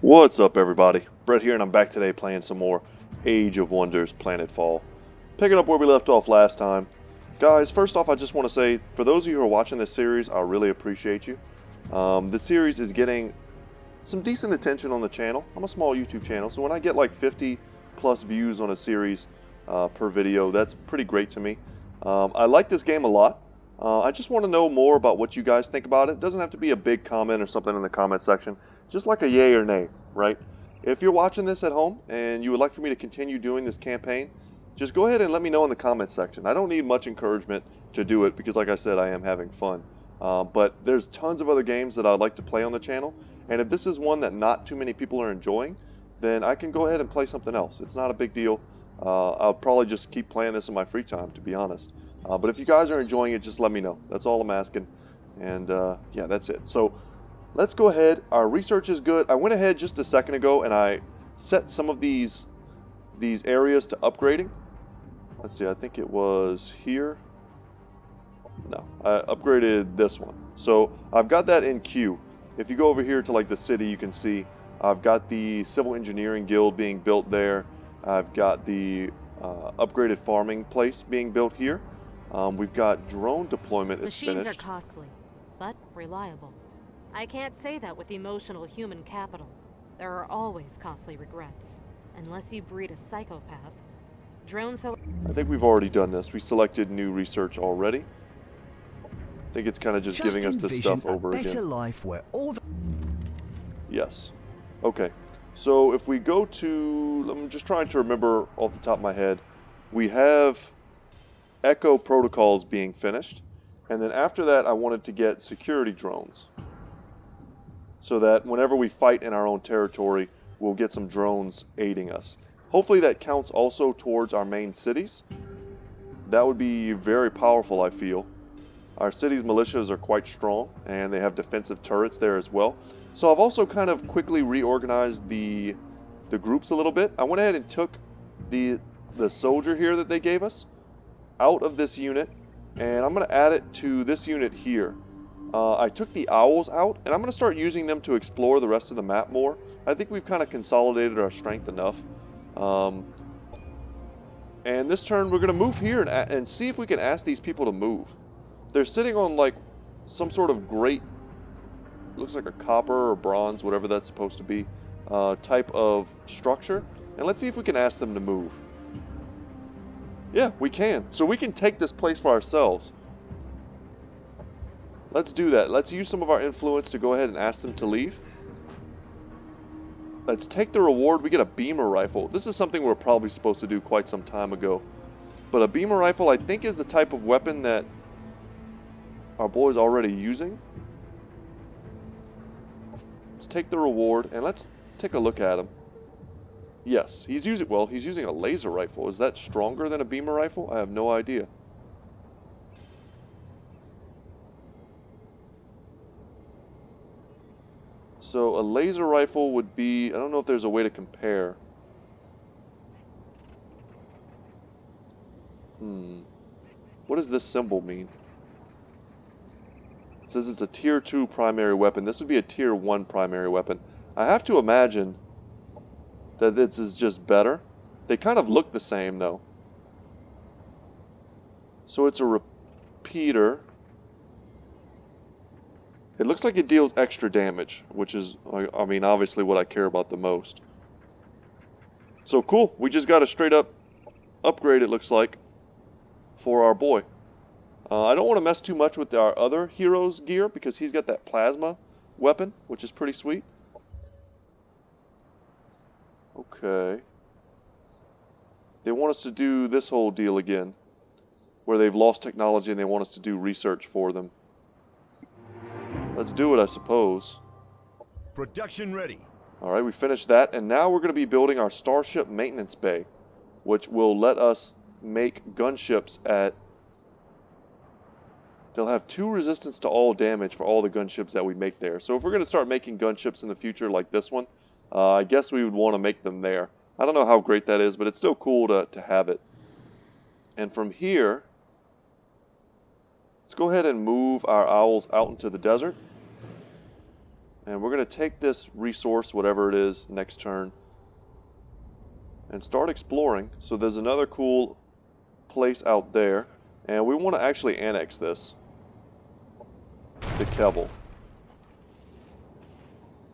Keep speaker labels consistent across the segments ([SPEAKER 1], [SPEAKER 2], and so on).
[SPEAKER 1] What's up, everybody? Brett here, and I'm back today playing some more Age of Wonders Planetfall. Picking up where we left off last time. Guys, first off, I just want to say, for those of you who are watching this series, I really appreciate you. The series is getting some decent attention on the channel. I'm a small YouTube channel, so when I get like 50 plus views on a series per video, that's pretty great to me. I like this game a lot. I just want to know more about what you guys think about it. It doesn't have to be a big comment or something in the comment section. Just like a yay or nay, right? If you're watching this at home and you would like for me to continue doing this campaign, just go ahead and let me know in the comment section. I don't need much encouragement to do it because, like I said, I am having fun. But there's tons of other games that I'd like to play on the channel. And if this is one that not too many people are enjoying, then I can go ahead and play something else. It's not a big deal. I'll probably just keep playing this in my free time, to be honest. But if you guys are enjoying it, just let me know. That's all I'm asking. And yeah, that's it. So let's go ahead. Our research is good. I went ahead just a second ago and I set some of these areas to upgrading. Let's see, I think it was here. No, I upgraded this one. So I've got that in queue. If you go over here to like the city, you can see I've got the Civil Engineering Guild being built there. I've got the upgraded farming place being built here. We've got drone deployment is
[SPEAKER 2] Machines
[SPEAKER 1] finished.
[SPEAKER 2] are costly, but reliable. I can't say that with emotional human capital. There are always costly regrets. Unless you breed a psychopath. Drones so...
[SPEAKER 1] I think we've already done this. We selected new research already. I think it's kind of just giving us this stuff over
[SPEAKER 3] a better
[SPEAKER 1] again.
[SPEAKER 3] life where all the...
[SPEAKER 1] Yes. Okay. So if we go to... I'm just trying to remember off the top of my head. We have Echo protocols being finished. And then after that, I wanted to get security drones. So that whenever we fight in our own territory, we'll get some drones aiding us. Hopefully that counts also towards our main cities. That would be very powerful, I feel. Our city's militias are quite strong, and they have defensive turrets there as well. So I've also kind of quickly reorganized the groups a little bit. I went ahead and took the soldier here that they gave us out of this unit, and I'm going to add it to this unit here. I took the owls out, and I'm going to start using them to explore the rest of the map more. I think we've kind of consolidated our strength enough. And this turn, we're going to move here and see if we can ask these people to move. They're sitting on, like, some sort of great, looks like a copper or bronze, whatever that's supposed to be, type of structure. And let's see if we can ask them to move. Yeah, we can. So we can take this place for ourselves. Let's do that. Let's use some of our influence to go ahead and ask them to leave. Let's take the reward. We get a beamer rifle. This is something we're probably supposed to do quite some time ago. But a beamer rifle, I think, is the type of weapon that our boy's already using. Let's take the reward and let's take a look at him. Yes, he's using a laser rifle. Is that stronger than a beamer rifle? I have no idea. So a laser rifle would be, I don't know if there's a way to compare. What does this symbol mean? It says it's a tier 2 primary weapon. This would be a tier 1 primary weapon. I have to imagine that this is just better. They kind of look the same though. So it's a repeater. It looks like it deals extra damage, which is, I mean, obviously what I care about the most. So cool. We just got a straight up upgrade, it looks like, for our boy. I don't want to mess too much with our other hero's gear because he's got that plasma weapon, which is pretty sweet. Okay. They want us to do this whole deal again, where they've lost technology and they want us to do research for them. Let's do it, I suppose.
[SPEAKER 3] Production ready.
[SPEAKER 1] Alright, we finished that, and now we're going to be building our Starship Maintenance Bay, which will let us make gunships at... They'll have 2 resistance to all damage for all the gunships that we make there. So if we're going to start making gunships in the future like this one, I guess we would want to make them there. I don't know how great that is, but it's still cool to have it. And from here, let's go ahead and move our owls out into the desert. And we're going to take this resource, whatever it is, next turn, and start exploring. So there's another cool place out there, and we want to actually annex this to Kevel.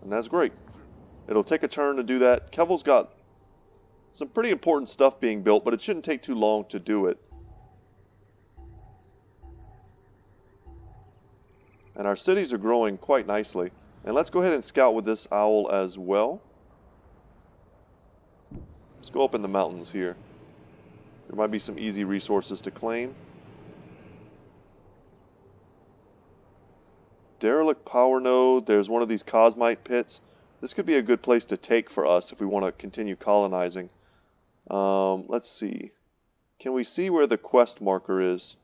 [SPEAKER 1] And that's great. It'll take a turn to do that. Kevel's got some pretty important stuff being built, but it shouldn't take too long to do it. And our cities are growing quite nicely. And let's go ahead and scout with this owl as well. Let's go up in the mountains here. There might be some easy resources to claim. Derelict power node. There's one of these cosmite pits. This could be a good place to take for us if we want to continue colonizing. Let's see. Can we see where the quest marker is?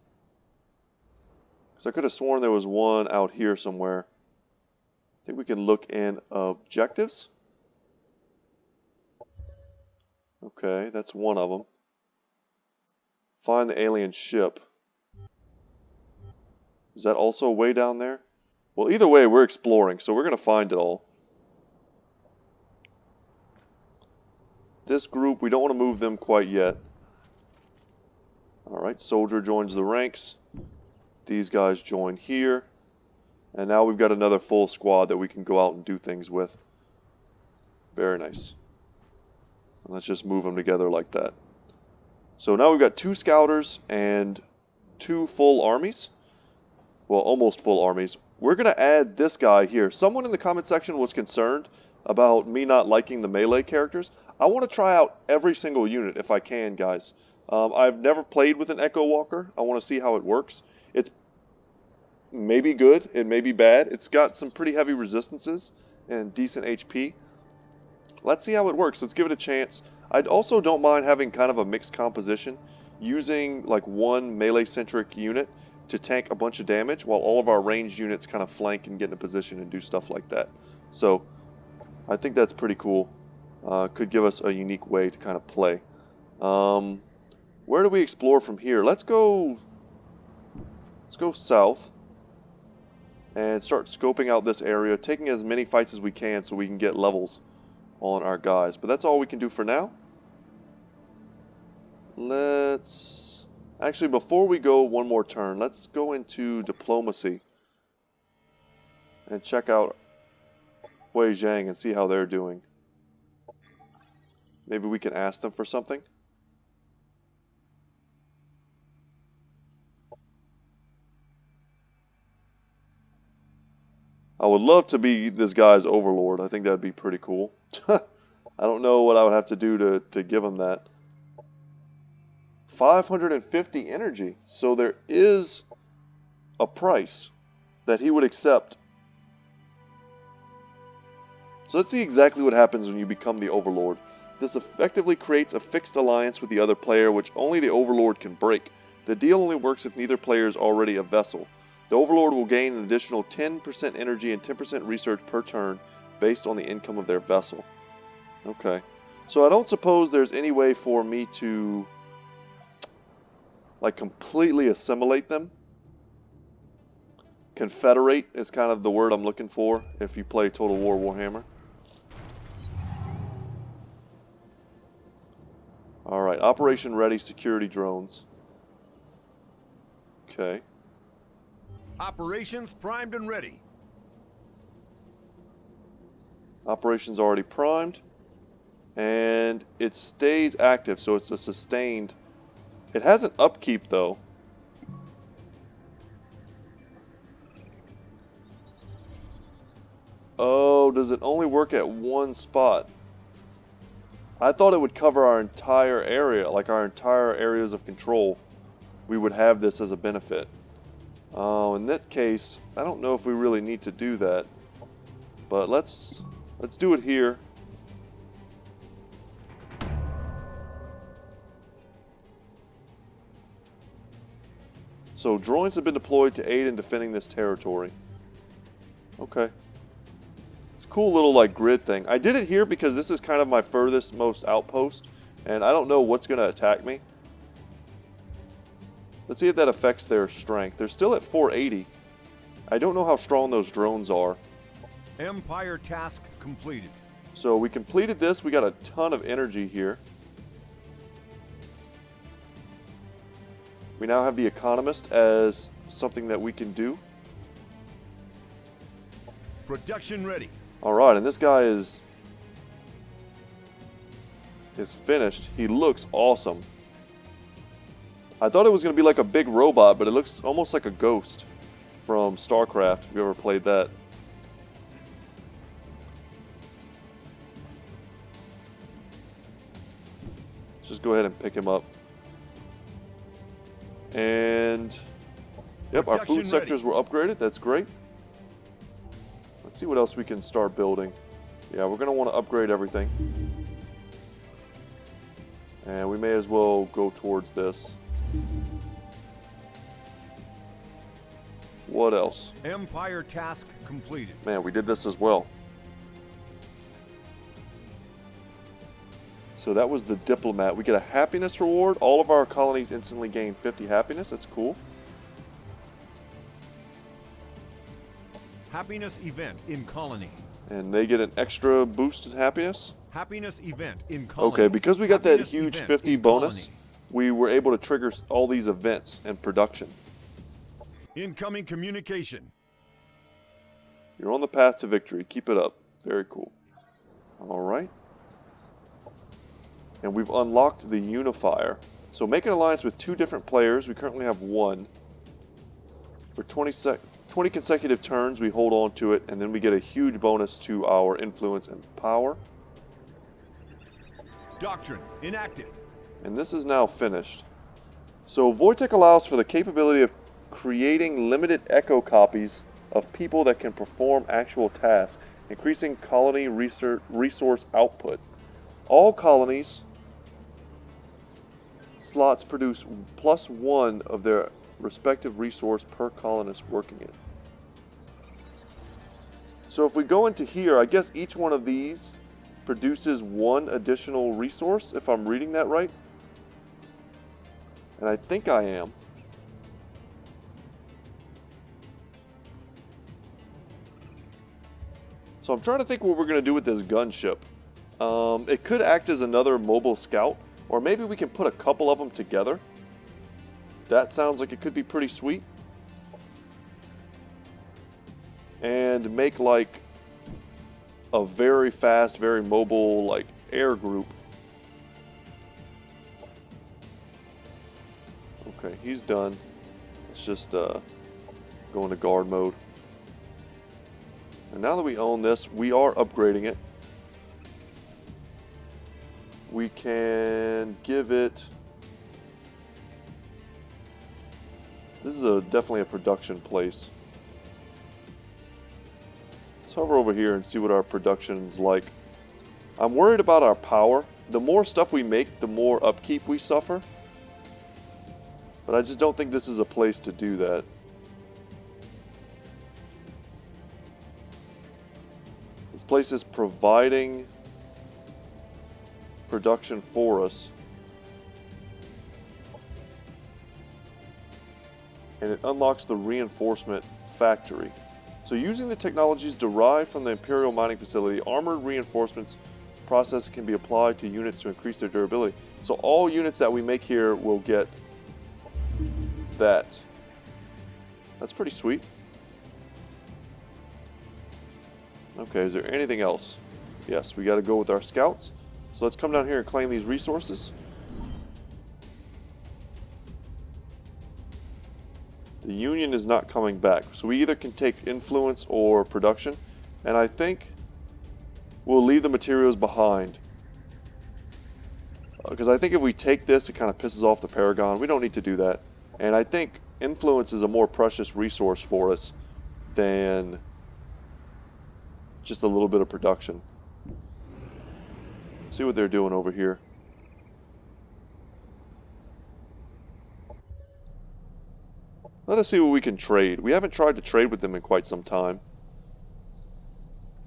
[SPEAKER 1] Because I could have sworn there was one out here somewhere. I think we can look in objectives. Okay, that's one of them. Find the alien ship. Is that also way down there? Well, either way, we're exploring, so we're going to find it all. This group, we don't want to move them quite yet. Alright, soldier joins the ranks. These guys join here. And now we've got another full squad that we can go out and do things with. Very nice. And let's just move them together like that. So now we've got 2 scouters and 2 full armies. Well, almost full armies. We're going to add this guy here. Someone in the comment section was concerned about me not liking the melee characters. I want to try out every single unit if I can, guys. I've never played with an Echo Walker. I want to see how it works. It's maybe good, it may be bad. It's got some pretty heavy resistances and decent HP. Let's see how it works. Let's give it a chance. I also don't mind having kind of a mixed composition, using like one melee-centric unit to tank a bunch of damage, while all of our ranged units kind of flank and get in a position and do stuff like that. So, I think that's pretty cool. Could give us a unique way to kind of play. Where do we explore from here? Let's go south and start scoping out this area, taking as many fights as we can so we can get levels on our guys. But that's all we can do for now. Actually, before we go one more turn, let's go into diplomacy and check out Hui Zhang and see how they're doing. Maybe we can ask them for something. I would love to be this guy's overlord. I think that'd be pretty cool. I don't know what I would have to do to give him that. 550 energy. So there is a price that he would accept. So let's see exactly what happens when you become the overlord. This effectively creates a fixed alliance with the other player, which only the overlord can break. The deal only works if neither player is already a vessel. The overlord will gain an additional 10% energy and 10% research per turn based on the income of their vessel. Okay. So I don't suppose there's any way for me to like completely assimilate them. Confederate is kind of the word I'm looking for if you play Total War Warhammer. Alright, Operation Ready, security drones. Okay.
[SPEAKER 3] Operations primed and ready.
[SPEAKER 1] Operations already primed. And it stays active, so it's a sustained. It has an upkeep though. Oh, does it only work at one spot? I thought it would cover our entire area, like our entire areas of control. We would have this as a benefit. Oh, in that case, I don't know if we really need to do that. But let's do it here. So drones have been deployed to aid in defending this territory. Okay. It's a cool little like grid thing. I did it here because this is kind of my furthest most outpost, and I don't know what's going to attack me. Let's see if that affects their strength. They're still at 480. I don't know how strong those drones are.
[SPEAKER 3] Empire task completed.
[SPEAKER 1] So we completed this. We got a ton of energy here. We now have the Economist as something that we can do.
[SPEAKER 3] Production ready.
[SPEAKER 1] Alright, and this guy is finished. He looks awesome. I thought it was going to be like a big robot, but it looks almost like a ghost from StarCraft, if you ever played that. Let's just go ahead and pick him up. And yep, our food sectors were upgraded. That's great. Let's see what else we can start building. Yeah, we're going to want to upgrade everything. And we may as well go towards this. What else?
[SPEAKER 3] Empire task completed.
[SPEAKER 1] Man, we did this as well. So that was the diplomat. We get a happiness reward. All of our colonies instantly gain 50 happiness. That's cool.
[SPEAKER 3] Happiness event in colony.
[SPEAKER 1] And they get an extra boost in happiness.
[SPEAKER 3] Happiness event in colony.
[SPEAKER 1] Okay, because we got that
[SPEAKER 3] Happiness
[SPEAKER 1] huge
[SPEAKER 3] event
[SPEAKER 1] 50
[SPEAKER 3] in
[SPEAKER 1] bonus,
[SPEAKER 3] colony.
[SPEAKER 1] we were able to trigger all these events and production.
[SPEAKER 3] Incoming communication.
[SPEAKER 1] You're on the path to victory. Keep it up. Very cool. Alright. And we've unlocked the unifier. So make an alliance with 2 different players. We currently have 1. For 20 consecutive turns, we hold on to it, and then we get a huge bonus to our influence and power.
[SPEAKER 3] Doctrine enacted.
[SPEAKER 1] And this is now finished. So Wojtek allows for the capability of creating limited echo copies of people that can perform actual tasks, increasing colony resource output. All colonies slots produce +1 of their respective resource per colonist working it. So if we go into here, I guess each one of these produces 1 additional resource, if I'm reading that right. And I think I am. So I'm trying to think what we're going to do with this gunship. It could act as another mobile scout, or maybe we can put a couple of them together. That sounds like it could be pretty sweet. And make like a very fast, very mobile like air group. Okay, he's done. Let's just go into guard mode. And now that we own this, we are upgrading it. We can give it... This is definitely a production place. Let's hover over here and see what our production's like. I'm worried about our power. The more stuff we make, the more upkeep we suffer. But I just don't think this is a place to do that. This place is providing production for us. And it unlocks the reinforcement factory. So using the technologies derived from the Imperial mining facility, armored reinforcements process can be applied to units to increase their durability. So all units that we make here will get that. That's pretty sweet. Okay, is there anything else? Yes, we got to go with our scouts. So let's come down here and claim these resources. The Union is not coming back, so we either can take influence or production, and I think we'll leave the materials behind. Because I think if we take this, it kind of pisses off the Paragon. We don't need to do that. And I think influence is a more precious resource for us than just a little bit of production. See what they're doing over here. Let us see what we can trade. We haven't tried to trade with them in quite some time.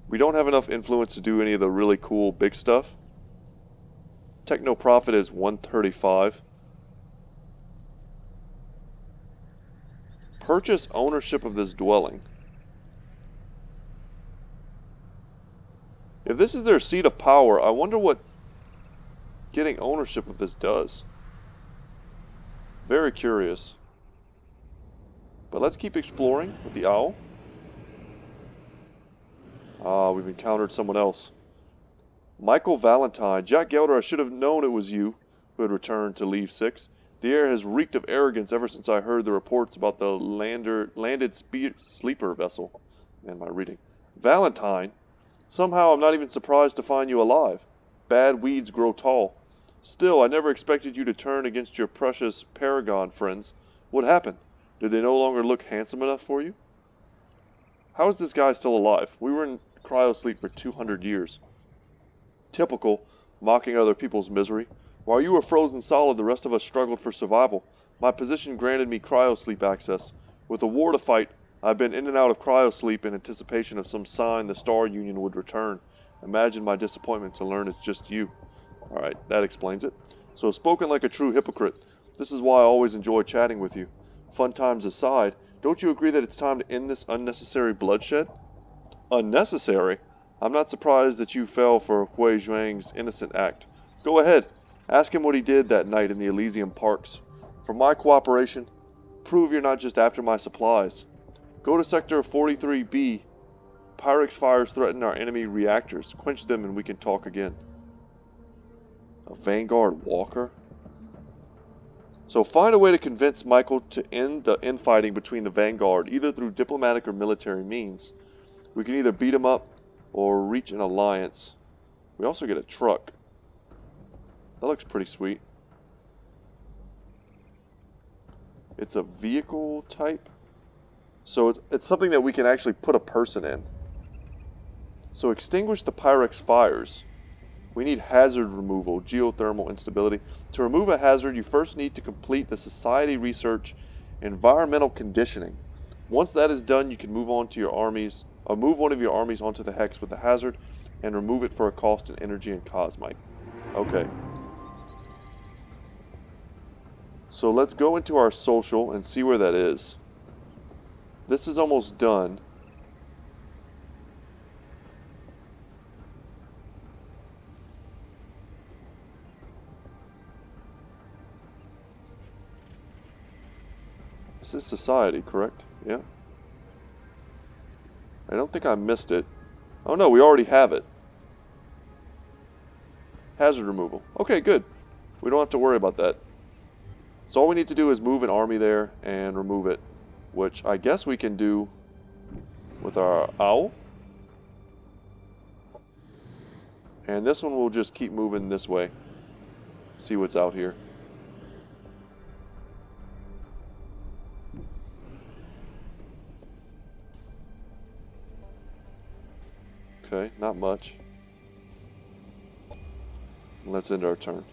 [SPEAKER 1] We don't have enough influence to do any of the really cool big stuff. Techno profit is 135. Purchase ownership of this dwelling. If this is their seat of power, I wonder what getting ownership of this does. Very curious. But let's keep exploring with the owl. Ah, we've encountered someone else. Michael Valentine. Jack Gelder, I should have known it was you who had returned to Leave 6. The air has reeked of arrogance ever since I heard the reports about the landed sleeper vessel. Man, my reading. Valentine? Somehow I'm not even surprised to find you alive. Bad weeds grow tall. Still, I never expected you to turn against your precious Paragon friends. What happened? Did they no longer look handsome enough for you? How is this guy still alive? We were in cryosleep for 200 years. Typical, mocking other people's misery. While you were frozen solid, the rest of us struggled for survival. My position granted me cryosleep access. With a war to fight, I've been in and out of cryosleep in anticipation of some sign the Star Union would return. Imagine my disappointment to learn it's just you. Alright, that explains it. So, spoken like a true hypocrite. This is why I always enjoy chatting with you. Fun times aside, don't you agree that it's time to end this unnecessary bloodshed? Unnecessary? I'm not surprised that you fell for Hui Zhuang's innocent act. Go ahead. Ask him what he did that night in the Elysium Parks. For my cooperation, prove you're not just after my supplies. Go to Sector 43B. Pyrex fires threaten our enemy reactors. Quench them and we can talk again. A Vanguard walker? So find a way to convince Michael to end the infighting between the Vanguard, either through diplomatic or military means. We can either beat him up or reach an alliance. We also get a truck. That looks pretty sweet. It's a vehicle type. So it's something that we can actually put a person in. So extinguish the Pyrex fires. We need hazard removal, geothermal instability. To remove a hazard, you first need to complete the Society Research Environmental Conditioning. Once that is done, you can move on to your armies, or move one of your armies onto the hex with the hazard, and remove it for a cost in energy and cosmite. Okay. So let's go into our social and see where that is. This is almost done. This is society, correct? Yeah. I don't think I missed it. Oh no, we already have it. Hazard removal. Okay, good. We don't have to worry about that. So all we need to do is move an army there and remove it, which I guess we can do with our owl. And this one will just keep moving this way. See what's out here. Okay, not much. Let's end our turn.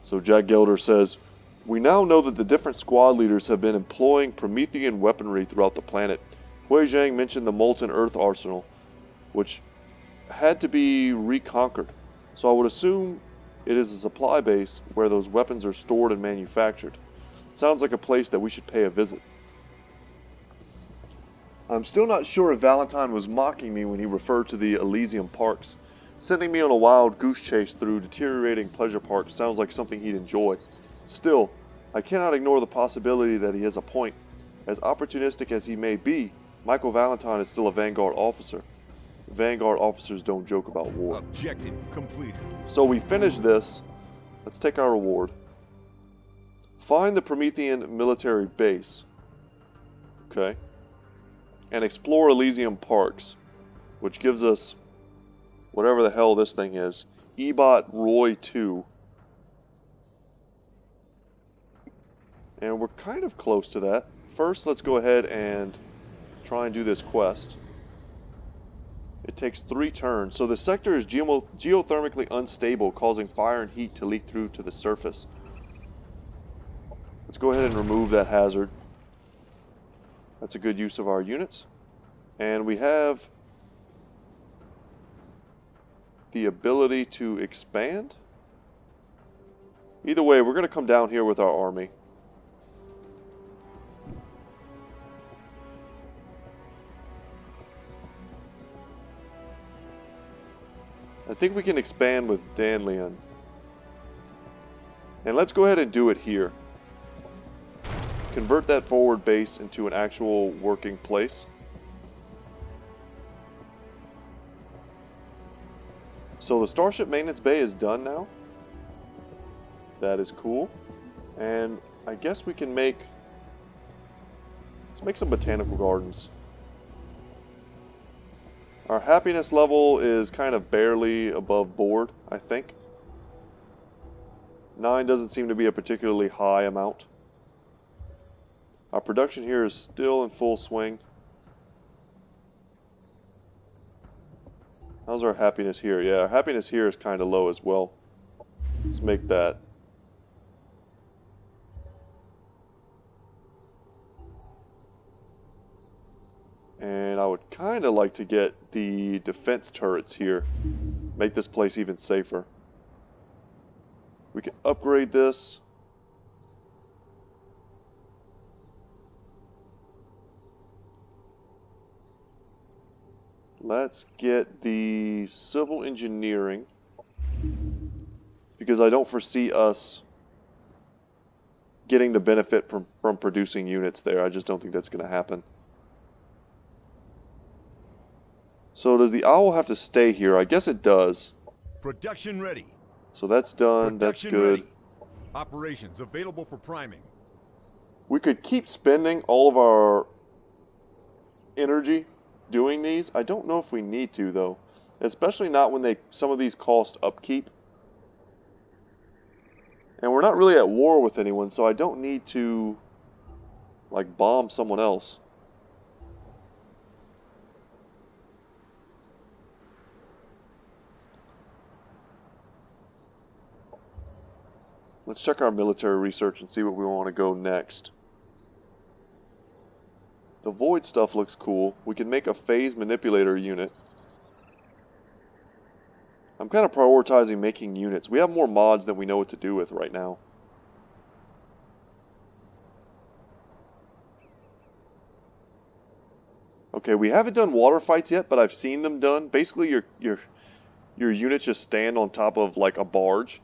[SPEAKER 1] So Jack Gelder says, we now know that the different squad leaders have been employing Promethean weaponry throughout the planet. Hui Zhang mentioned the Molten Earth Arsenal, which had to be reconquered. So I would assume it is a supply base where those weapons are stored and manufactured. Sounds like a place that we should pay a visit. I'm still not sure if Valentine was mocking me when he referred to the Elysium Parks. Sending me on a wild goose chase through deteriorating pleasure parks sounds like something he'd enjoy. Still, I cannot ignore the possibility that he has a point. As opportunistic as he may be, Michael Valentine is still a Vanguard officer. Vanguard officers don't joke about war.
[SPEAKER 3] Objective completed.
[SPEAKER 1] So we finished this. Let's take our reward. Find the Promethean military base. Okay. And explore Elysium Parks, which gives us whatever the hell this thing is. Ebot Roy 2. And we're kind of close to that. First, let's go ahead and try and do this quest. It takes 3 turns. So the sector is geothermically unstable, causing fire and heat to leak through to the surface. Let's go ahead and remove that hazard. That's a good use of our units. And we have the ability to expand. Either way, we're going to come down here with our army. think we can expand with Danlian. And let's go ahead and do it here. Convert that forward base into an actual working place. So the Starship Maintenance Bay is done now. That is cool. And I guess we can make... let's make some botanical gardens. Our happiness level is kind of barely above board, I think. 9 doesn't seem to be a particularly high amount. Our production here is still in full swing. How's our happiness here? Yeah, our happiness here is kind of low as well. Let's make that. And I would kind of like to get the defense turrets here. Make this place even safer. We can upgrade this. Let's get the civil engineering. Because I don't foresee us getting the benefit from producing units there. I just don't think that's going to happen. So does the owl have to stay here? I guess it does.
[SPEAKER 3] Production ready.
[SPEAKER 1] So that's done. That's good.
[SPEAKER 3] Ready. Operations available for priming.
[SPEAKER 1] We could keep spending all of our energy doing these. I don't know if we need to though. Especially not when some of these cost upkeep. And we're not really at war with anyone, so I don't need to like bomb someone else. Let's check our military research and see what we want to go next. The void stuff looks cool. We can make a phase manipulator unit. I'm kind of prioritizing making units. We have more mods than we know what to do with right now. Okay, we haven't done water fights yet, but I've seen them done. Basically, your units just stand on top of like a barge.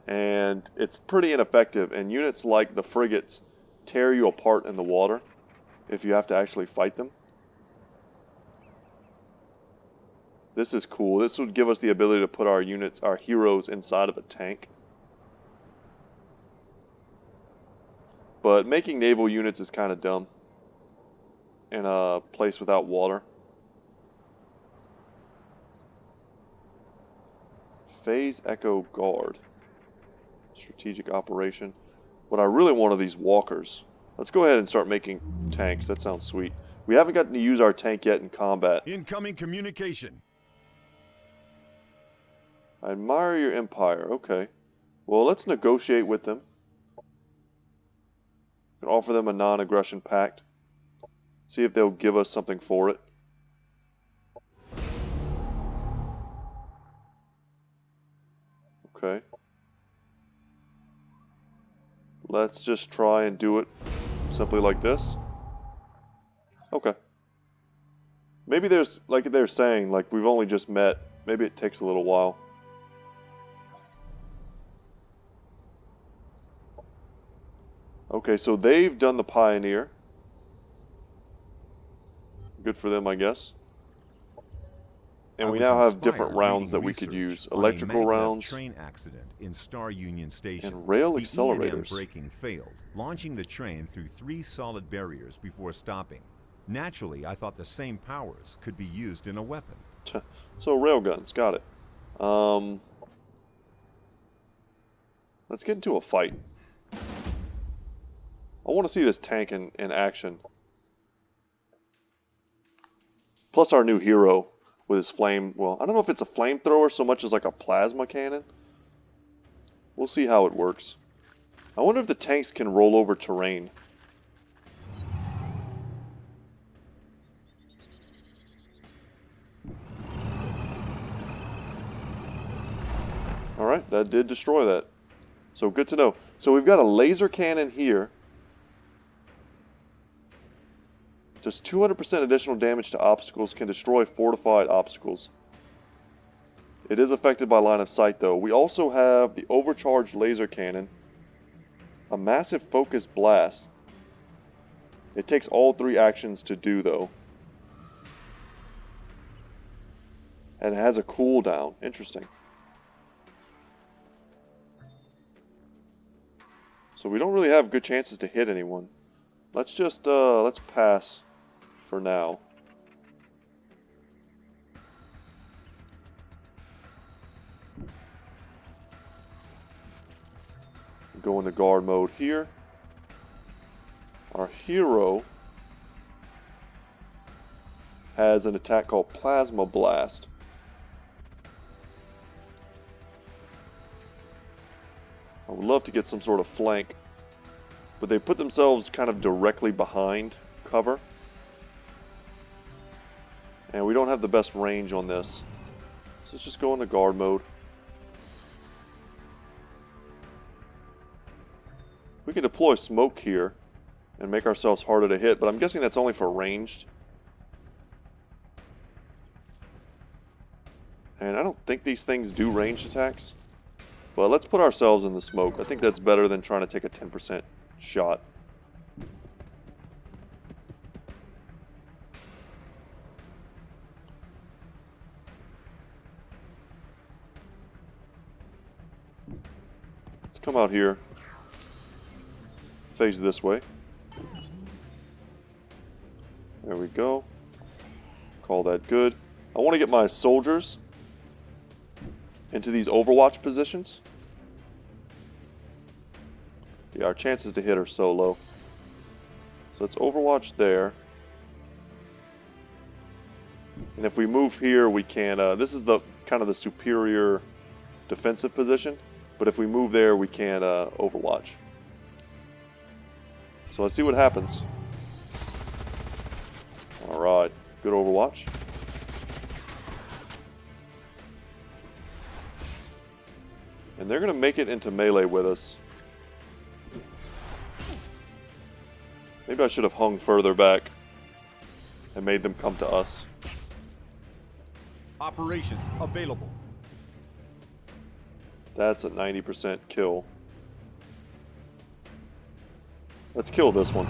[SPEAKER 1] And it's pretty ineffective, and units like the frigates tear you apart in the water if you have to actually fight them. This is cool. This would give us the ability to put our units, our heroes, inside of a tank. But making naval units is kind of dumb in a place without water. Phase Echo Guard. Strategic operation. What I really want are these walkers. Let's go ahead and start making tanks. That sounds sweet. We haven't gotten to use our tank yet in combat.
[SPEAKER 3] Incoming communication.
[SPEAKER 1] I admire your empire. Okay. Well, let's negotiate with them. Offer them a non-aggression pact. See if they'll give us something for it. Okay. Let's just try and do it simply like this. Okay. Maybe there's, like they're saying, like we've only just met. Maybe it takes a little while. Okay, so they've done the Pioneer. Good for them, I guess. And we now have different rounds that we could use. Electrical rounds.
[SPEAKER 3] Train accident in Star Union Station.
[SPEAKER 1] And rail
[SPEAKER 3] the
[SPEAKER 1] accelerators.
[SPEAKER 3] E&M braking failed, launching the train through 3 solid barriers before stopping. Naturally, I thought the same powers could be used in a weapon.
[SPEAKER 1] So railguns, got it. Let's get into a fight. I want to see this tank in action. Plus our new hero with his flame, well, I don't know if it's a flamethrower so much as like a plasma cannon. We'll see how it works. I wonder if the tanks can roll over terrain. Alright, that did destroy that. So good to know. So we've got a laser cannon here. Does 200% additional damage to obstacles, can destroy fortified obstacles. It is affected by line of sight, though. We also have the overcharged laser cannon, a massive focus blast. It takes all 3 actions to do, though. And it has a cooldown. Interesting. So we don't really have good chances to hit anyone. Let's just, let's pass for now. Go into guard mode here. Our hero has an attack called Plasma Blast. I would love to get some sort of flank, but they put themselves kind of directly behind cover. And we don't have the best range on this. So let's just go into guard mode. We can deploy smoke here and make ourselves harder to hit, but I'm guessing that's only for ranged. And I don't think these things do ranged attacks. But let's put ourselves in the smoke. I think that's better than trying to take a 10% shot. Let's come out here. Face this way. There we go. Call that good. I want to get my soldiers into these overwatch positions. Yeah, our chances to hit are so low. So let's overwatch there. And if we move here, we can, this is the kind of the superior defensive position. But if we move there, we can overwatch. So let's see what happens. Alright, good overwatch. And they're going to make it into melee with us. Maybe I should have hung further back and made them come to us.
[SPEAKER 3] Operations available.
[SPEAKER 1] That's a 90% kill. Let's kill this one.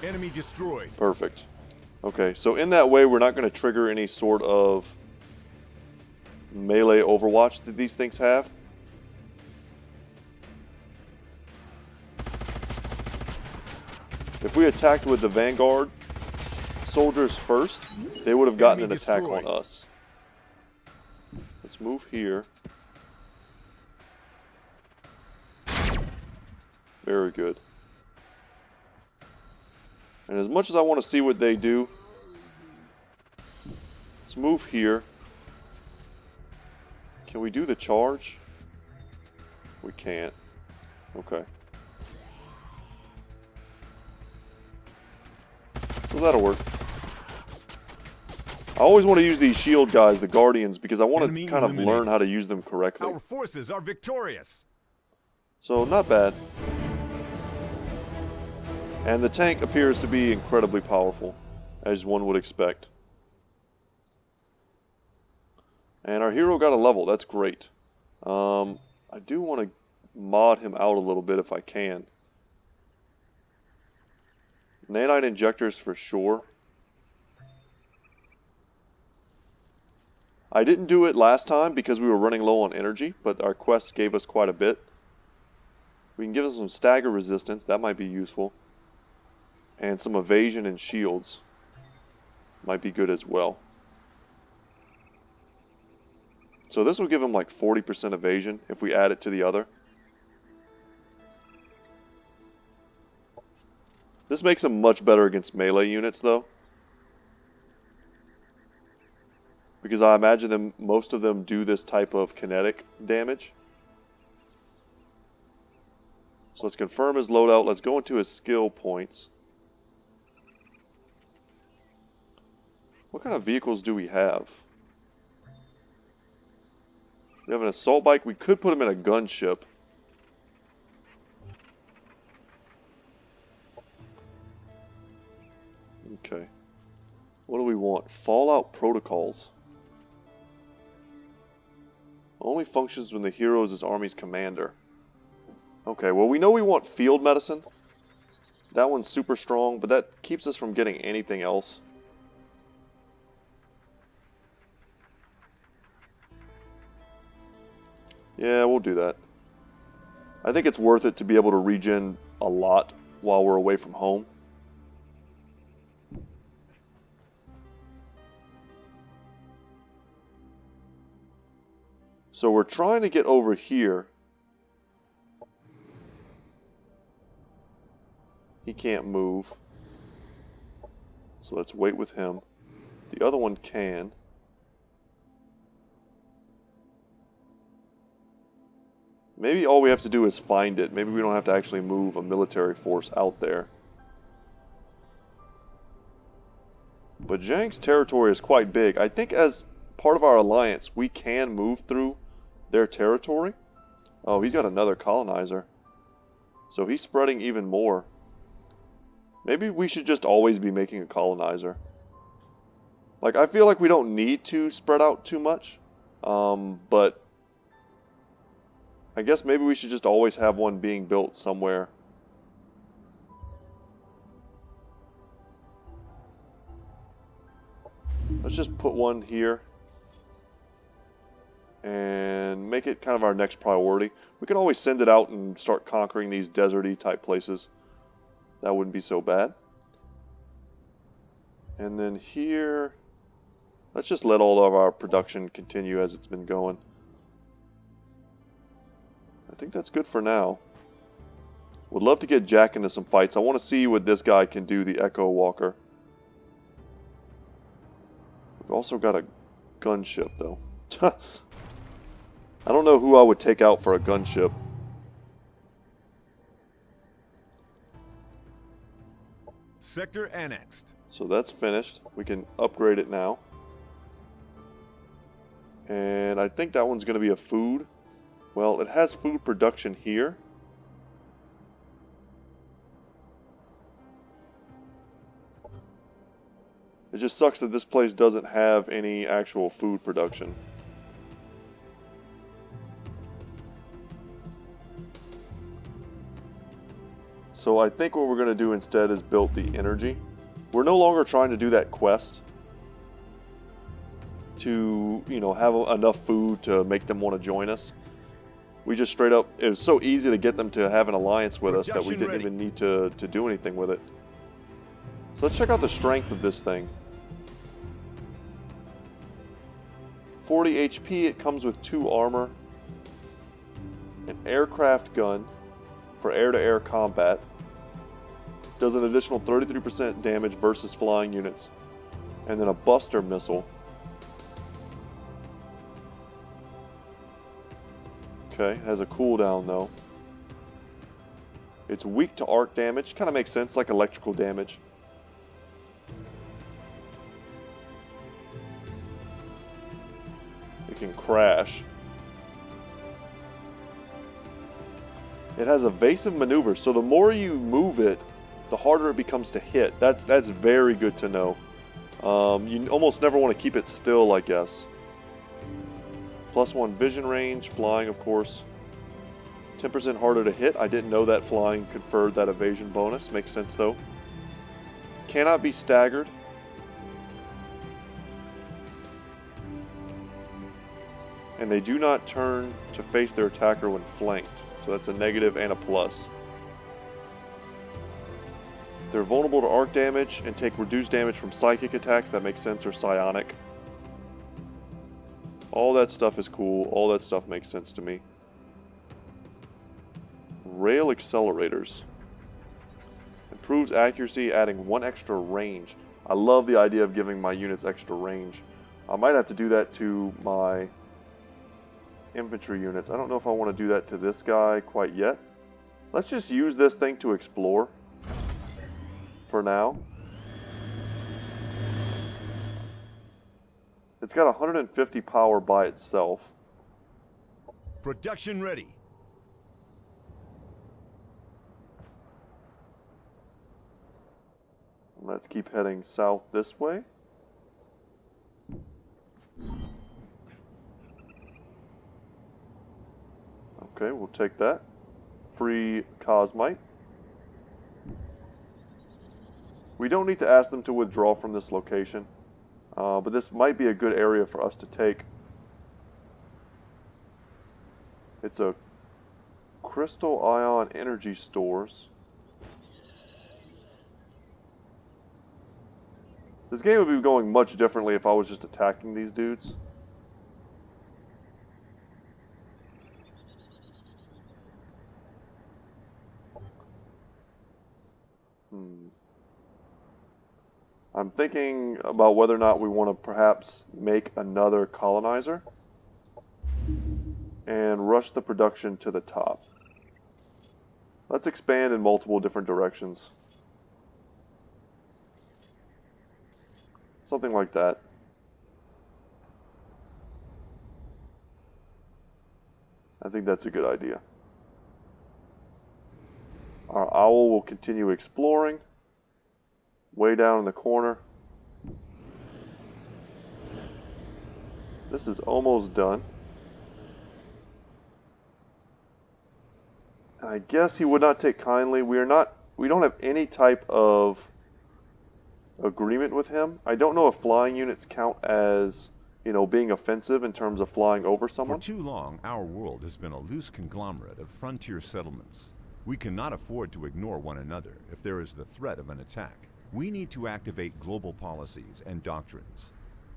[SPEAKER 3] Enemy destroyed.
[SPEAKER 1] Perfect. Okay, so in that way, we're not going to trigger any sort of melee overwatch that these things have. If we attacked with the Vanguard soldiers first, they would have gotten an attack on us. Let's move here. Very good. And as much as I want to see what they do, let's move here. Can we do the charge? We can't. Okay. So that'll work. I always want to use these shield guys, the Guardians, because I want to kind of learn how to use them correctly.
[SPEAKER 3] Our forces are victorious.
[SPEAKER 1] So not bad. And the tank appears to be incredibly powerful, as one would expect. And our hero got a level, that's great. I do want to mod him out a little bit if I can. Nanite injectors for sure. I didn't do it last time because we were running low on energy, but our quest gave us quite a bit. We can give us some stagger resistance, that might be useful. And some evasion and shields might be good as well. So this will give him like 40% evasion if we add it to the other. This makes him much better against melee units though. Because I imagine most of them do this type of kinetic damage. So let's confirm his loadout. Let's go into his skill points. What kind of vehicles do we have? We have an assault bike. We could put him in a gunship. Okay. What do we want? Fallout protocols. Only functions when the hero is his army's commander. Okay, well we know we want field medicine. That one's super strong, but that keeps us from getting anything else. Yeah, we'll do that. I think it's worth it to be able to regen a lot while we're away from home. So we're trying to get over here. He can't move. So let's wait with him. The other one can. Maybe all we have to do is find it. Maybe we don't have to actually move a military force out there. But Zhang's territory is quite big. I think as part of our alliance, we can move through their territory. Oh, he's got another colonizer. So he's spreading even more. Maybe we should just always be making a colonizer. Like, I feel like we don't need to spread out too much. But I guess maybe we should just always have one being built somewhere. Let's just put one here. And make it kind of our next priority. We can always send it out and start conquering these deserty type places. That wouldn't be so bad. And then here, let's just let all of our production continue as it's been going. I think that's good for now. Would love to get Jack into some fights. I want to see what this guy can do, the Echo Walker. We've also got a gunship, though. I don't know who I would take out for a gunship.
[SPEAKER 3] Sector annexed.
[SPEAKER 1] So that's finished. We can upgrade it now. And I think that one's going to be a food. Well, it has food production here. It just sucks that this place doesn't have any actual food production. So I think what we're going to do instead is build the energy. We're no longer trying to do that quest to, you know, have enough food to make them want to join us. We just straight up, it was so easy to get them to have an alliance with us that we didn't even need to do anything with it. So let's check out the strength of this thing. 40 HP, it comes with 2 armor, an aircraft gun for air-to-air combat, does an additional 33% damage versus flying units, and then a buster missile. Okay, has a cooldown though. It's weak to arc damage, kind of makes sense, like electrical damage. It can crash. It has evasive maneuvers, so the more you move it, the harder it becomes to hit. That's very good to know. You almost never want to keep it still, I guess. +1 vision range, flying of course. 10% harder to hit. I didn't know that flying conferred that evasion bonus. Makes sense though. Cannot be staggered. And they do not turn to face their attacker when flanked. So that's a negative and a plus. They're vulnerable to arc damage and take reduced damage from psychic attacks. That makes sense, or psionic. All that stuff is cool. All that stuff makes sense to me. Rail accelerators. Improves accuracy, adding 1 extra range. I love the idea of giving my units extra range. I might have to do that to my infantry units. I don't know if I want to do that to this guy quite yet. Let's just use this thing to explore for now. It's got 150 power by itself.
[SPEAKER 3] Production ready.
[SPEAKER 1] Let's keep heading south this way. We'll take that. Free Cosmite. We don't need to ask them to withdraw from this location, but this might be a good area for us to take. It's a crystal ion energy stores. This game would be going much differently if I was just attacking these dudes. I'm thinking about whether or not we want to perhaps make another colonizer and rush the production to the top. Let's expand in multiple different directions. Something like that. I think that's a good idea. Our owl will continue exploring. Way down in the corner. This is almost done. I guess he would not take kindly. We don't have any type of agreement with him. I don't know if flying units count as, you know, being offensive in terms of flying over someone.
[SPEAKER 3] For too long, our world has been a loose conglomerate of frontier settlements. We cannot afford to ignore one another if there is the threat of an attack. We need to activate global policies and doctrines.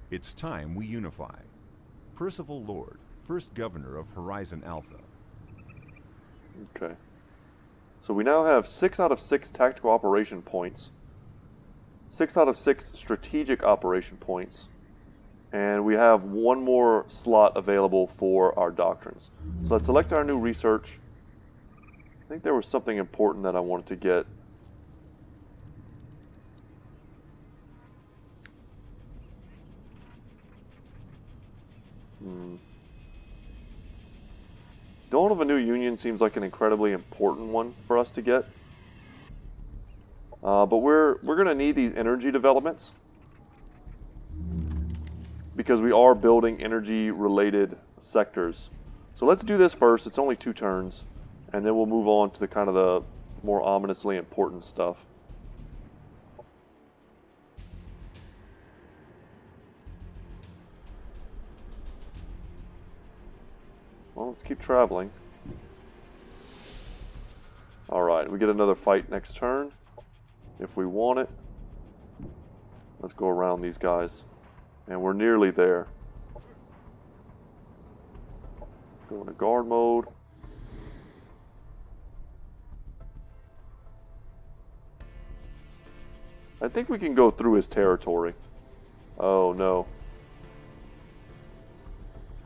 [SPEAKER 3] It's time we unify. Percival Lord, first governor of Horizon Alpha.
[SPEAKER 1] Okay. So we now have 6 out of 6 tactical operation points, 6 out of 6 strategic operation points, and we have one more slot available for our doctrines. So let's select our new research. I think there was something important that I wanted to get. Dawn of a New Union seems like an incredibly important one for us to get. But we're going to need these energy developments because we are building energy-related sectors. So let's do this first. It's only 2 turns, and then we'll move on to the kind of the more ominously important stuff. Well, let's keep traveling. Alright, we get another fight next turn, if we want it. Let's go around these guys. And we're nearly there. Go into guard mode. I think we can go through his territory. Oh no.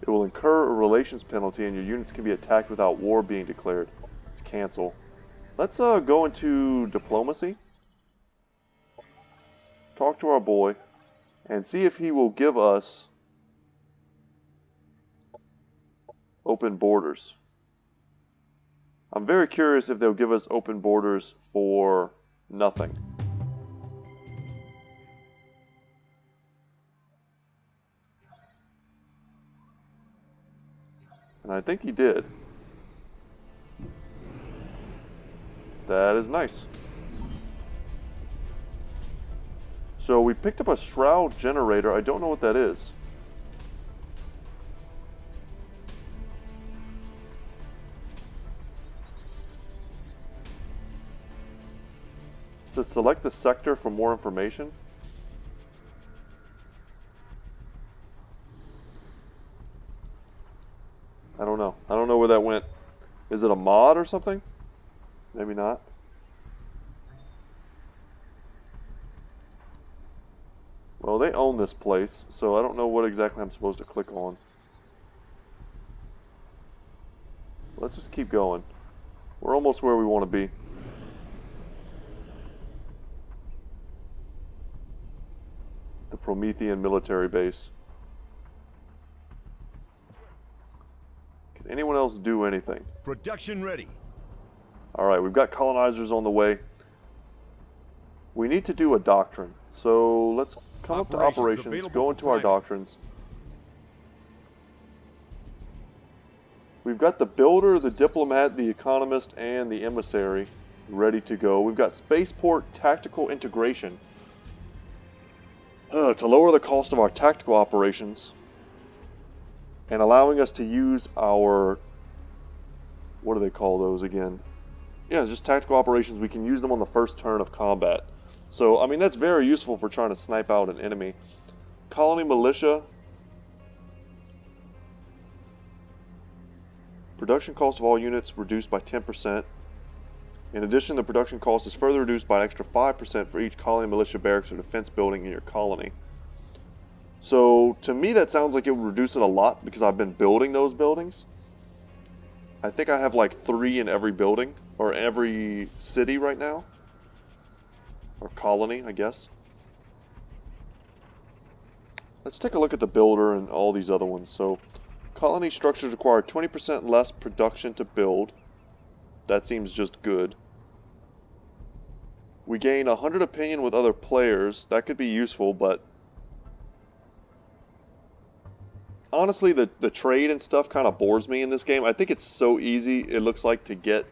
[SPEAKER 1] It will incur a relations penalty and your units can be attacked without war being declared. Let's cancel. Let's go into diplomacy. Talk to our boy and see if he will give us open borders. I'm very curious if they'll give us open borders for nothing. And I think he did. That is nice. So we picked up a shroud generator. I don't know what that is. It says select the sector for more information. I don't know. I don't know where that went. Is it a mod or something? Maybe not. Well, they own this place, so I don't know what exactly I'm supposed to click on. Let's just keep going. We're almost where we want to be. The Promethean military base. Can anyone else do anything?
[SPEAKER 3] Production ready.
[SPEAKER 1] Alright, we've got colonizers on the way. We need to do a doctrine. So let's come up to operations, go into our doctrines. We've got the builder, the diplomat, the economist, and the emissary ready to go. We've got spaceport tactical integration. To lower the cost of our tactical operations and allowing us to use our, what do they call those again? Yeah, just tactical operations. We can use them on the first turn of combat. So, I mean, that's very useful for trying to snipe out an enemy. Colony militia. Production cost of all units reduced by 10%. In addition, the production cost is further reduced by an extra 5% for each colony militia barracks or defense building in your colony. So, to me that sounds like it would reduce it a lot because I've been building those buildings. I think I have like 3 in every building, or every city right now. Or colony, I guess. Let's take a look at the builder and all these other ones. So, colony structures require 20% less production to build. That seems just good. We gain 100 opinion with other players. That could be useful, but honestly, the trade and stuff kind of bores me in this game. I think it's so easy, it looks like, to get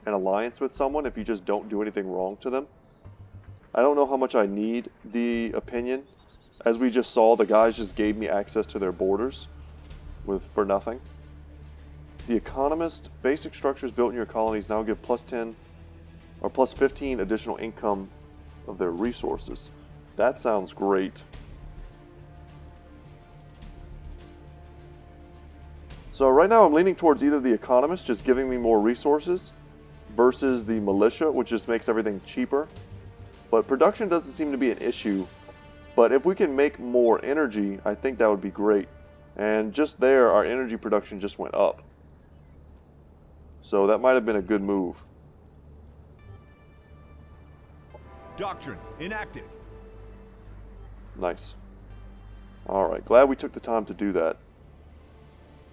[SPEAKER 1] an alliance with someone if you just don't do anything wrong to them. I don't know how much I need the opinion. As we just saw, the guys just gave me access to their borders for nothing. The economist, basic structures built in your colonies now give plus 10 or plus 15 additional income of their resources. That sounds great. So right now I'm leaning towards either the economist, just giving me more resources, versus the militia, which just makes everything cheaper. But production doesn't seem to be an issue. But if we can make more energy, I think that would be great. And just there, our energy production just went up. So that might have been a good move.
[SPEAKER 3] Doctrine enacted.
[SPEAKER 1] Nice. Alright, glad we took the time to do that.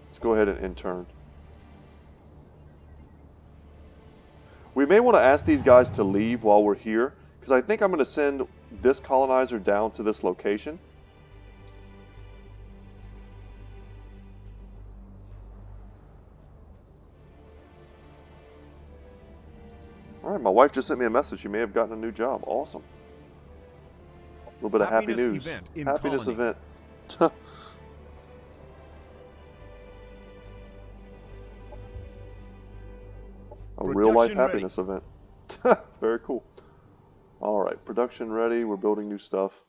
[SPEAKER 1] Let's go ahead and intern. We may want to ask these guys to leave while we're here, because I think I'm going to send this colonizer down to this location. Alright, my wife just sent me a message. She may have gotten a new job. Awesome. A little bit of happy news. Happiness event. A real-life happiness event. Very cool. Alright, production ready. We're building new stuff.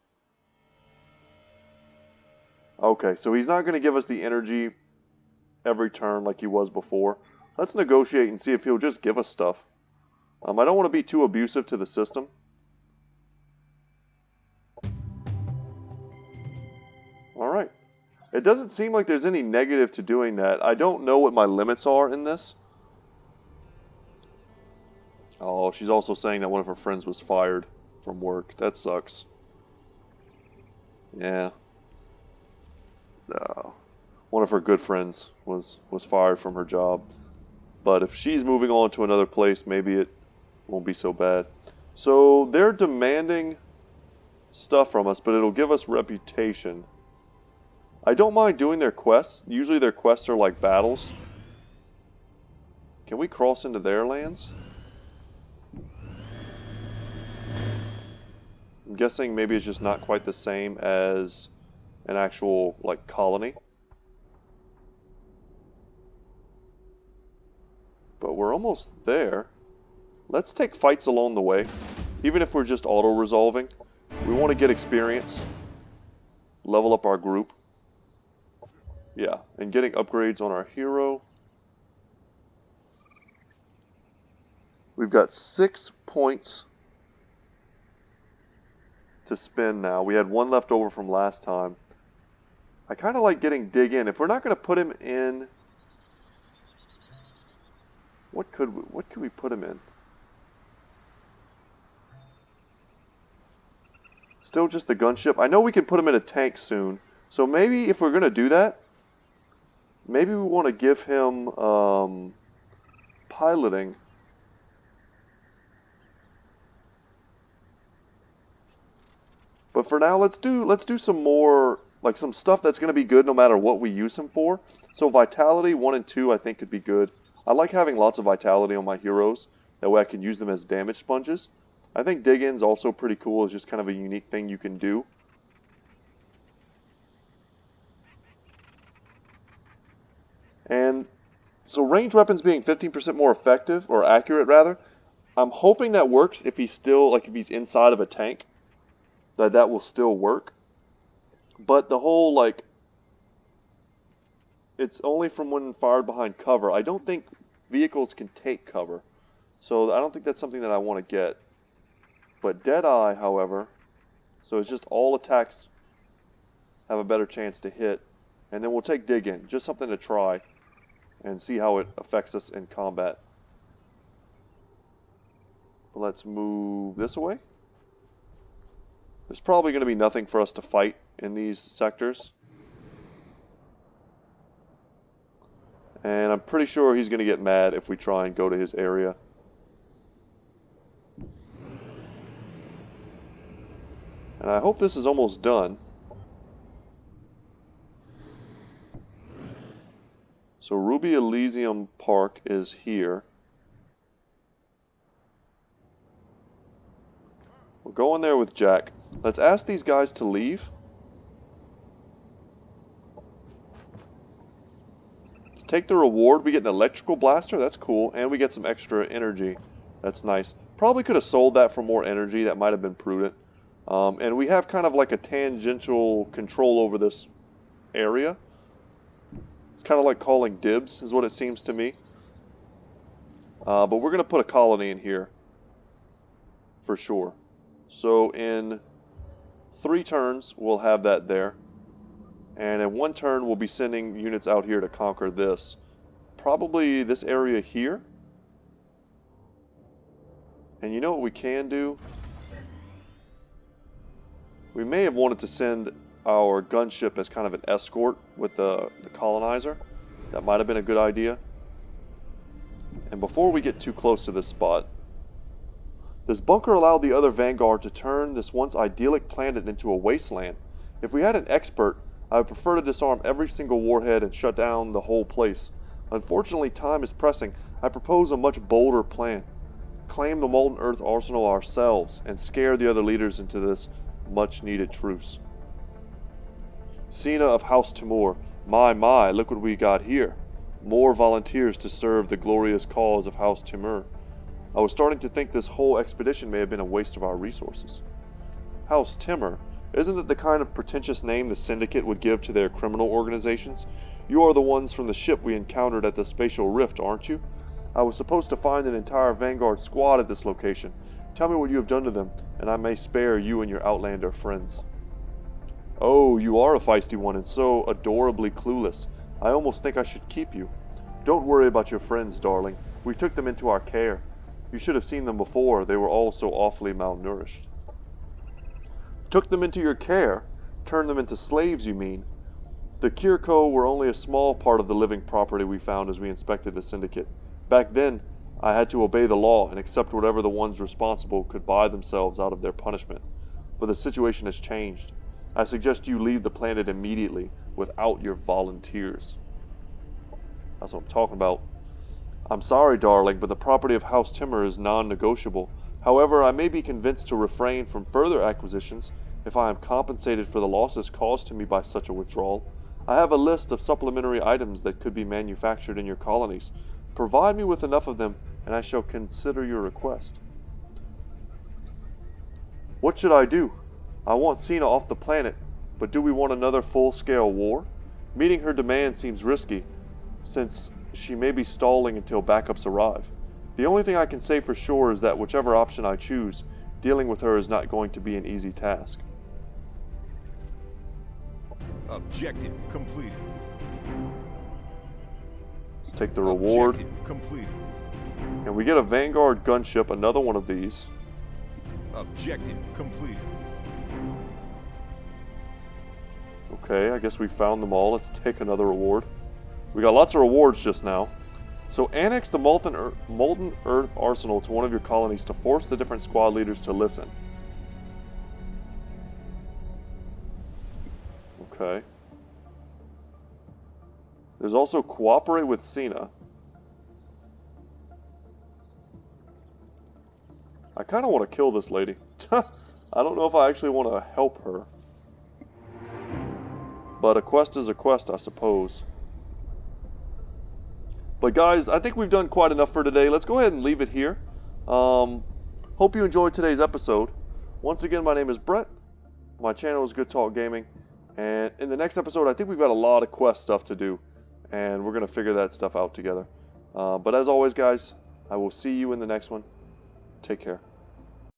[SPEAKER 1] Okay, so he's not going to give us the energy every turn like he was before. Let's negotiate and see if he'll just give us stuff. I don't want to be too abusive to the system. Alright. It doesn't seem like there's any negative to doing that. I don't know what my limits are in this. Oh, she's also saying that one of her friends was fired from work. That sucks. Yeah. One of her good friends was fired from her job. But if she's moving on to another place, maybe it won't be so bad. So they're demanding stuff from us, but it'll give us reputation. I don't mind doing their quests. Usually their quests are like battles. Can we cross into their lands? I'm guessing maybe it's just not quite the same as an actual, like, colony. But we're almost there. Let's take fights along the way. Even if we're just auto-resolving. We want to get experience. Level up our group. Yeah, and getting upgrades on our hero. We've got 6 points to spend now. We had 1 left over from last time. I kind of like getting dig in. If we're not going to put him in, what could we put him in? Still just the gunship. I know we can put him in a tank soon. So maybe if we're going to do that, maybe we want to give him piloting. But for now, let's do some more like some stuff that's going to be good no matter what we use him for. So Vitality 1 and 2 I think could be good. I like having lots of Vitality on my heroes. That way I can use them as damage sponges. I think Dig-In's also pretty cool. It's just kind of a unique thing you can do. And so ranged weapons being 15% more effective, or accurate rather, I'm hoping that works if he's still, like if he's inside of a tank, that will still work. But the whole, like, it's only from when fired behind cover. I don't think vehicles can take cover. So I don't think that's something that I want to get. But Deadeye, however, so it's just all attacks have a better chance to hit. And then we'll take Dig In, just something to try and see how it affects us in combat. Let's move this away. There's probably going to be nothing for us to fight in these sectors. And I'm pretty sure he's going to get mad if we try and go to his area. And I hope this is almost done. So Ruby Elysium Park is here. We'll go in there with Jack. Let's ask these guys to leave. To take the reward, we get an electrical blaster. That's cool. And we get some extra energy. That's nice. Probably could have sold that for more energy. That might have been prudent. And we have kind of like a tangential control over this area. It's kind of like calling dibs, is what it seems to me. But we're going to put a colony in here. For sure. So in 3 turns, we'll have that there. And in 1 turn, we'll be sending units out here to conquer this. Probably this area here. And you know what we can do? We may have wanted to send our gunship as kind of an escort with the colonizer. That might have been a good idea. And before we get too close to this spot, this bunker allowed the other Vanguard to turn this once idyllic planet into a wasteland. If we had an expert, I would prefer to disarm every single warhead and shut down the whole place. Unfortunately, time is pressing. I propose a much bolder plan. Claim the Molten Earth arsenal ourselves and scare the other leaders into this much-needed truce. Cena of House Timur, my, look what we got here. More volunteers to serve the glorious cause of House Timur. I was starting to think this whole expedition may have been a waste of our resources. House Timur, isn't it the kind of pretentious name the Syndicate would give to their criminal organizations? You are the ones from the ship we encountered at the spatial rift, aren't you? I was supposed to find an entire Vanguard squad at this location. Tell me what you have done to them, and I may spare you and your Outlander friends. Oh, you are a feisty one and so adorably clueless. I almost think I should keep you. Don't worry about your friends, darling. We took them into our care. You should have seen them before. They were all so awfully malnourished. Took them into your care? Turned them into slaves, you mean? The Kirko were only a small part of the living property we found as we inspected the Syndicate. Back then, I had to obey the law and accept whatever the ones responsible could buy themselves out of their punishment. But the situation has changed. I suggest you leave the planet immediately without your volunteers. That's what I'm talking about. I'm sorry, darling, but the property of House Timur is non-negotiable. However, I may be convinced to refrain from further acquisitions if I am compensated for the losses caused to me by such a withdrawal. I have a list of supplementary items that could be manufactured in your colonies. Provide me with enough of them, and I shall consider your request. What should I do? I want Cena off the planet, but do we want another full-scale war? Meeting her demand seems risky, since she may be stalling until backups arrive. The only thing I can say for sure is that whichever option I choose, dealing with her is not going to be an easy task.
[SPEAKER 3] Objective completed.
[SPEAKER 1] Let's take the reward.
[SPEAKER 3] Objective completed.
[SPEAKER 1] And we get a Vanguard gunship, another one of these.
[SPEAKER 3] Objective completed.
[SPEAKER 1] Okay, I guess we found them all. Let's take another reward. We got lots of rewards just now. So annex the Molten Earth arsenal to one of your colonies to force the different squad leaders to listen. Okay. There's also cooperate with Cena. I kind of want to kill this lady. I don't know if I actually want to help her. But a quest is a quest, I suppose. But guys, I think we've done quite enough for today. Let's go ahead and leave it here. Hope you enjoyed today's episode. Once again, my name is Brett. My channel is Good Talk Gaming. And in the next episode, I think we've got a lot of quest stuff to do. And we're going to figure that stuff out together. But as always, guys, I will see you in the next one. Take care.